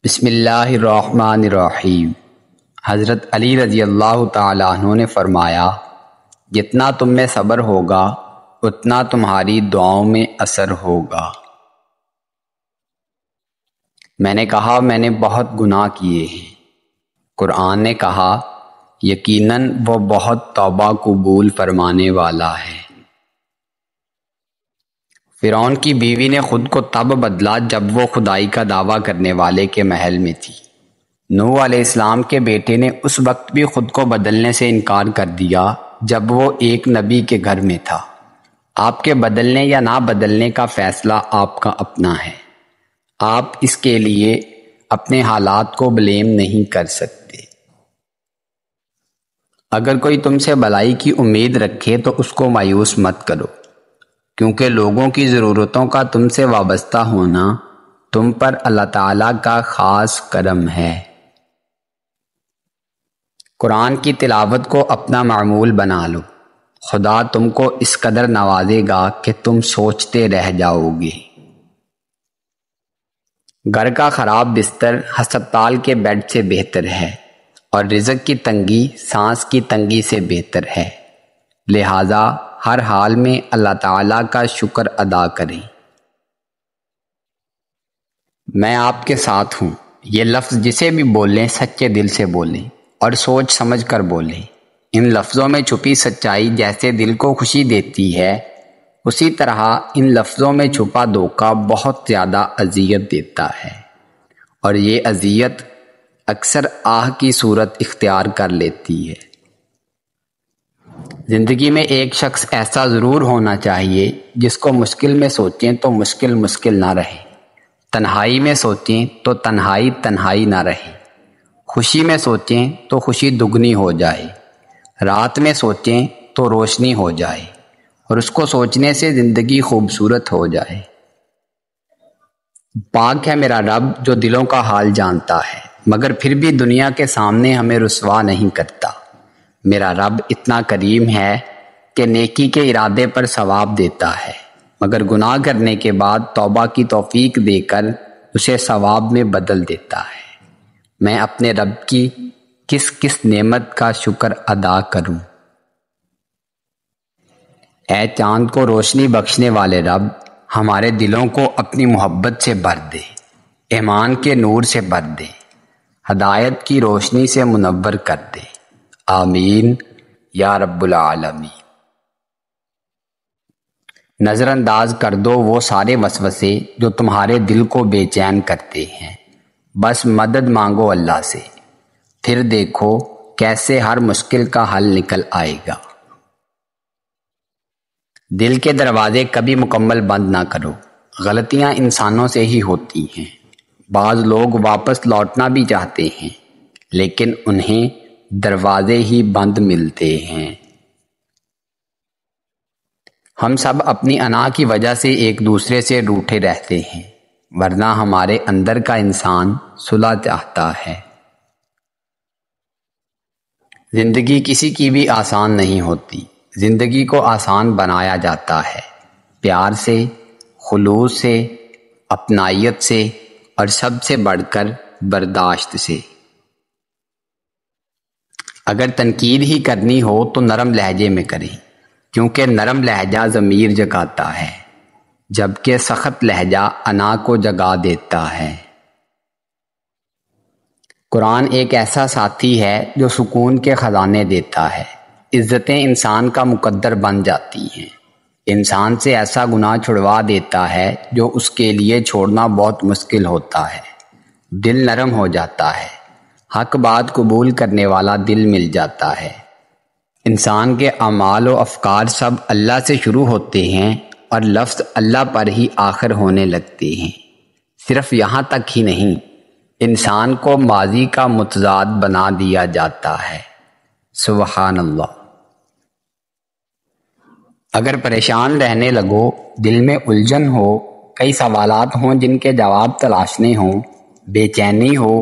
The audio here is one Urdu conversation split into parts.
بسم اللہ الرحمن الرحیم۔ حضرت علی رضی اللہ تعالیٰ عنہ نے فرمایا، جتنا تم میں صبر ہوگا اتنا تمہاری دعاؤں میں اثر ہوگا۔ میں نے کہا میں نے بہت گناہ کیے ہیں۔ قرآن نے کہا یقیناً وہ بہت توبہ قبول فرمانے والا ہے۔ فرعون کی بیوی نے خود کو تب بدلا جب وہ خدائی کا دعویٰ کرنے والے کے محل میں تھی۔ نوح علیہ السلام کے بیٹے نے اس وقت بھی خود کو بدلنے سے انکار کر دیا جب وہ ایک نبی کے گھر میں تھا۔ آپ کے بدلنے یا نہ بدلنے کا فیصلہ آپ کا اپنا ہے۔ آپ اس کے لیے اپنے حالات کو بلیم نہیں کر سکتے۔ اگر کوئی تم سے بھلائی کی امید رکھے تو اس کو مایوس مت کرو، کیونکہ لوگوں کی ضرورتوں کا تم سے وابستہ ہونا تم پر اللہ تعالیٰ کا خاص کرم ہے۔ قرآن کی تلاوت کو اپنا معمول بنا لو، خدا تم کو اس قدر نوازے گا کہ تم سوچتے رہ جاؤ گے۔ گھر کا خراب بستر ہسپتال کے بیڈ سے بہتر ہے، اور رزق کی تنگی سانس کی تنگی سے بہتر ہے۔ لہٰذا ہر حال میں اللہ تعالیٰ کا شکر ادا کریں۔ میں آپ کے ساتھ ہوں، یہ لفظ جسے بھی بولیں سچے دل سے بولیں اور سوچ سمجھ کر بولیں۔ ان لفظوں میں چھپی سچائی جیسے دل کو خوشی دیتی ہے، اسی طرح ان لفظوں میں چھپا دھوکہ بہت زیادہ اذیت دیتا ہے، اور یہ اذیت اکثر آہ کی صورت اختیار کر لیتی ہے۔ زندگی میں ایک شخص ایسا ضرور ہونا چاہیے جس کو مشکل میں سوچیں تو مشکل نہ رہے، تنہائی میں سوچیں تو تنہائی نہ رہے، خوشی میں سوچیں تو خوشی دگنی ہو جائے، رات میں سوچیں تو روشنی ہو جائے، اور اس کو سوچنے سے زندگی خوبصورت ہو جائے۔ پاک ہے میرا رب جو دلوں کا حال جانتا ہے، مگر پھر بھی دنیا کے سامنے ہمیں رسوا نہیں کرتا۔ میرا رب اتنا کریم ہے کہ نیکی کے ارادے پر ثواب دیتا ہے، مگر گناہ کرنے کے بعد توبہ کی توفیق دے کر اسے ثواب میں بدل دیتا ہے۔ میں اپنے رب کی کس کس نعمت کا شکر ادا کروں۔ اے چاند کو روشنی بخشنے والے رب، ہمارے دلوں کو اپنی محبت سے بھر دے، ایمان کے نور سے بھر دے، ہدایت کی روشنی سے منور کر دے۔ آمین یا رب العالمین۔ نظر انداز کر دو وہ سارے وسوسے جو تمہارے دل کو بے چین کرتے ہیں، بس مدد مانگو اللہ سے، پھر دیکھو کیسے ہر مشکل کا حل نکل آئے گا۔ دل کے دروازے کبھی مکمل بند نہ کرو، غلطیاں انسانوں سے ہی ہوتی ہیں۔ بعض لوگ واپس لوٹنا بھی چاہتے ہیں، لیکن انہیں دروازے ہی بند ملتے ہیں۔ ہم سب اپنی انا کی وجہ سے ایک دوسرے سے روٹھے رہتے ہیں، ورنہ ہمارے اندر کا انسان صلح چاہتا ہے۔ زندگی کسی کی بھی آسان نہیں ہوتی، زندگی کو آسان بنایا جاتا ہے پیار سے، خلوص سے، اپنائیت سے، اور سب سے بڑھ کر برداشت سے۔ اگر تنقید ہی کرنی ہو تو نرم لہجے میں کریں، کیونکہ نرم لہجہ ضمیر جگاتا ہے، جبکہ سخت لہجہ انا کو جگا دیتا ہے۔ قرآن ایک ایسا ساتھی ہے جو سکون کے خزانے دیتا ہے، عزتیں انسان کا مقدر بن جاتی ہیں، انسان سے ایسا گناہ چھڑوا دیتا ہے جو اس کے لیے چھوڑنا بہت مشکل ہوتا ہے، دل نرم ہو جاتا ہے، حق بات قبول کرنے والا دل مل جاتا ہے۔ انسان کے اعمال و افکار سب اللہ سے شروع ہوتے ہیں اور لفظ اللہ پر ہی آخر ہونے لگتے ہیں۔ صرف یہاں تک ہی نہیں، انسان کو ماضی کا متضاد بنا دیا جاتا ہے۔ سبحان اللہ۔ اگر پریشان رہنے لگو، دل میں الجھن ہو، کئی سوالات ہوں جن کے جواب تلاشنے ہوں، بے چینی ہو،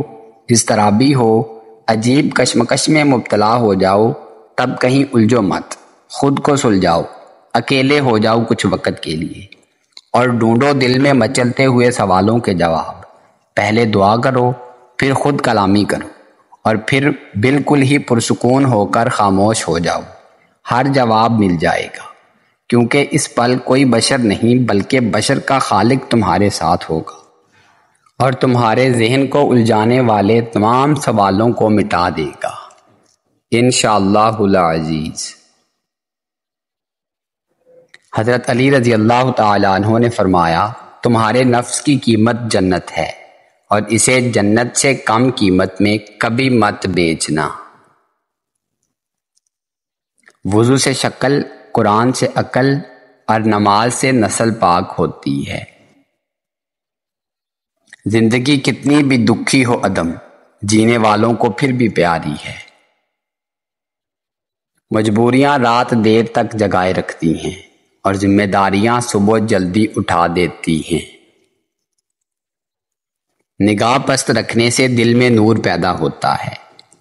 اضطرابی ہو، عجیب کشمکش میں مبتلا ہو جاؤ، تب کہیں الجھو مت، خود کو سلجھاؤ، اکیلے ہو جاؤ کچھ وقت کے لیے، اور ڈھونڈو دل میں مچلتے ہوئے سوالوں کے جواب۔ پہلے دعا کرو پھر خود کلامی کرو اور پھر بالکل ہی پرسکون ہو کر خاموش ہو جاؤ، ہر جواب مل جائے گا، کیونکہ اس پل کوئی بشر نہیں بلکہ بشر کا خالق تمہارے ساتھ ہوگا اور تمہارے ذہن کو الجھانے والے تمام سوالوں کو مٹا دے گا انشاءاللہ العزیز۔ حضرت علی رضی اللہ تعالیٰ عنہ نے فرمایا، تمہارے نفس کی قیمت جنت ہے اور اسے جنت سے کم قیمت میں کبھی مت بیچنا۔ وضو سے شکل، قرآن سے عقل اور نماز سے نسل پاک ہوتی ہے۔ زندگی کتنی بھی دکھی ہو عدم، جینے والوں کو پھر بھی پیاری ہے۔ مجبوریاں رات دیر تک جگائے رکھتی ہیں اور ذمہ داریاں صبح جلدی اٹھا دیتی ہیں۔ نگاہ پست رکھنے سے دل میں نور پیدا ہوتا ہے۔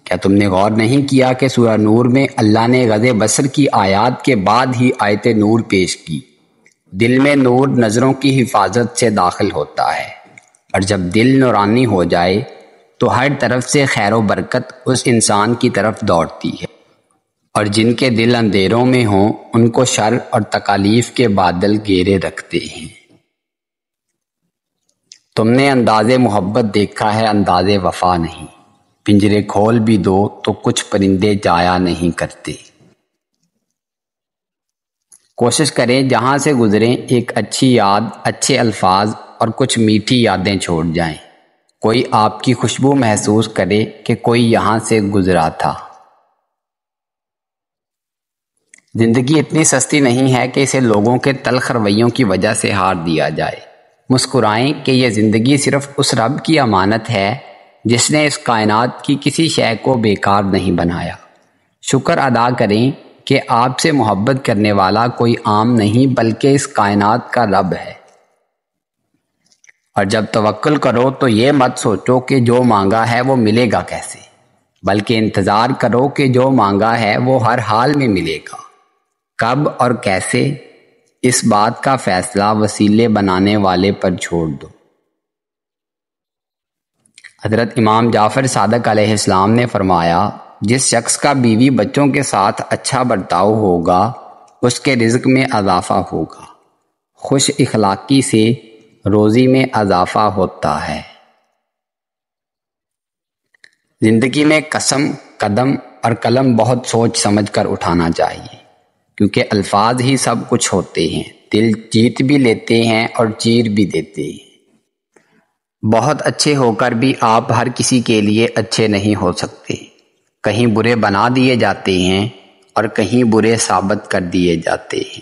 کیا تم نے غور نہیں کیا کہ سورہ نور میں اللہ نے غض بصر کی آیات کے بعد ہی آیت نور پیش کی؟ دل میں نور نظروں کی حفاظت سے داخل ہوتا ہے، اور جب دل نورانی ہو جائے تو ہر طرف سے خیر و برکت اس انسان کی طرف دوڑتی ہے، اور جن کے دل اندھیروں میں ہوں ان کو شر اور تکالیف کے بادل گھیرے رکھتے ہیں۔ تم نے انداز محبت دیکھا ہے، انداز وفا نہیں۔ پنجرے کھول بھی دو تو کچھ پرندے جایا نہیں کرتے۔ کوشش کریں جہاں سے گزریں ایک اچھی یاد، اچھے الفاظ اور کچھ میٹھی یادیں چھوڑ جائیں۔ کوئی آپ کی خوشبو محسوس کرے کہ کوئی یہاں سے گزرا تھا۔ زندگی اتنی سستی نہیں ہے کہ اسے لوگوں کے تلخ رویوں کی وجہ سے ہار دیا جائے۔ مسکرائیں کہ یہ زندگی صرف اس رب کی امانت ہے جس نے اس کائنات کی کسی شے کو بیکار نہیں بنایا۔ شکر ادا کریں کہ آپ سے محبت کرنے والا کوئی عام نہیں بلکہ اس کائنات کا رب ہے۔ اور جب توکل کرو تو یہ مت سوچو کہ جو مانگا ہے وہ ملے گا کیسے، بلکہ انتظار کرو کہ جو مانگا ہے وہ ہر حال میں ملے گا۔ کب اور کیسے، اس بات کا فیصلہ وسیلے بنانے والے پر چھوڑ دو۔ حضرت امام جعفر صادق علیہ السلام نے فرمایا، جس شخص کا بیوی بچوں کے ساتھ اچھا برتاؤ ہوگا اس کے رزق میں اضافہ ہوگا۔ خوش اخلاقی سے روزی میں اضافہ ہوتا ہے۔ زندگی میں قسم، قدم اور قلم بہت سوچ سمجھ کر اٹھانا چاہیے، کیونکہ الفاظ ہی سب کچھ ہوتے ہیں۔ دل جیت بھی لیتے ہیں اور چیر بھی دیتے ہیں۔ بہت اچھے ہو کر بھی آپ ہر کسی کے لیے اچھے نہیں ہو سکتے۔ کہیں برے بنا دیے جاتے ہیں اور کہیں برے ثابت کر دیے جاتے ہیں۔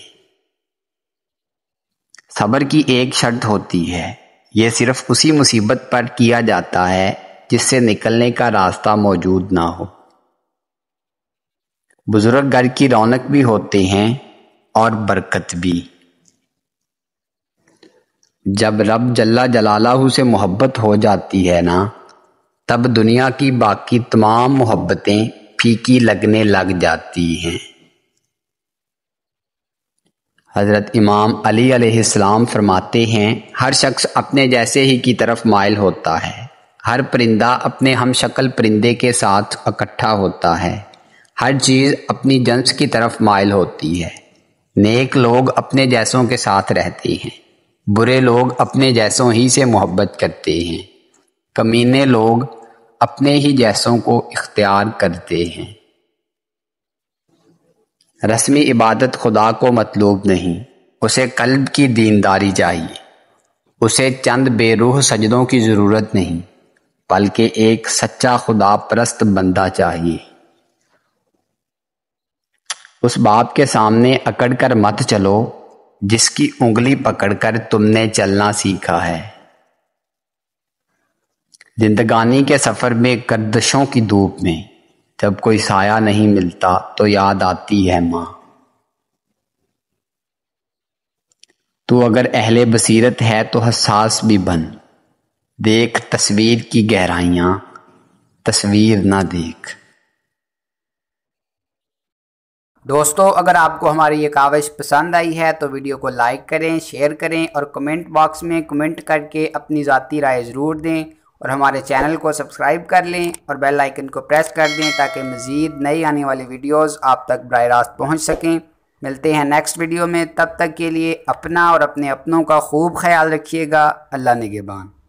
صبر کی ایک شرط ہوتی ہے، یہ صرف اسی مصیبت پر کیا جاتا ہے جس سے نکلنے کا راستہ موجود نہ ہو۔ بزرگ گھر کی رونق بھی ہوتے ہیں اور برکت بھی۔ جب رب جل جلالہ سے محبت ہو جاتی ہے نا، تب دنیا کی باقی تمام محبتیں پھیکی لگنے لگ جاتی ہیں۔ حضرت امام علی علیہ السلام فرماتے ہیں، ہر شخص اپنے جیسے ہی کی طرف مائل ہوتا ہے، ہر پرندہ اپنے ہم شکل پرندے کے ساتھ اکٹھا ہوتا ہے، ہر چیز اپنی جنس کی طرف مائل ہوتی ہے۔ نیک لوگ اپنے جیسوں کے ساتھ رہتے ہیں، برے لوگ اپنے جیسوں ہی سے محبت کرتے ہیں، کمینے لوگ اپنے ہی جیسوں کو اختیار کرتے ہیں۔ رسمی عبادت خدا کو مطلوب نہیں، اسے قلب کی دینداری چاہیے۔ اسے چند بے روح سجدوں کی ضرورت نہیں، بلکہ ایک سچا خدا پرست بندہ چاہیے۔ اس باپ کے سامنے اکڑ کر مت چلو جس کی انگلی پکڑ کر تم نے چلنا سیکھا ہے۔ زندگانی کے سفر میں گردشوں کی دھوپ میں جب کوئی سایہ نہیں ملتا تو یاد آتی ہے ماں۔ تو اگر اہل بصیرت ہے تو حساس بھی بن، دیکھ تصویر کی گہرائیاں، تصویر نہ دیکھ۔ دوستو، اگر آپ کو ہماری یہ کاوش پسند آئی ہے تو ویڈیو کو لائک کریں، شیئر کریں اور کمنٹ باکس میں کمنٹ کر کے اپنی ذاتی رائے ضرور دیں۔ اور ہمارے چینل کو سبسکرائب کر لیں اور بیل آئیکن کو پریس کر دیں تاکہ مزید نئی آنے والی ویڈیوز آپ تک براہ راست پہنچ سکیں۔ ملتے ہیں نیکسٹ ویڈیو میں، تب تک کے لیے اپنا اور اپنے اپنوں کا خوب خیال رکھیے گا۔ اللہ نگہبان۔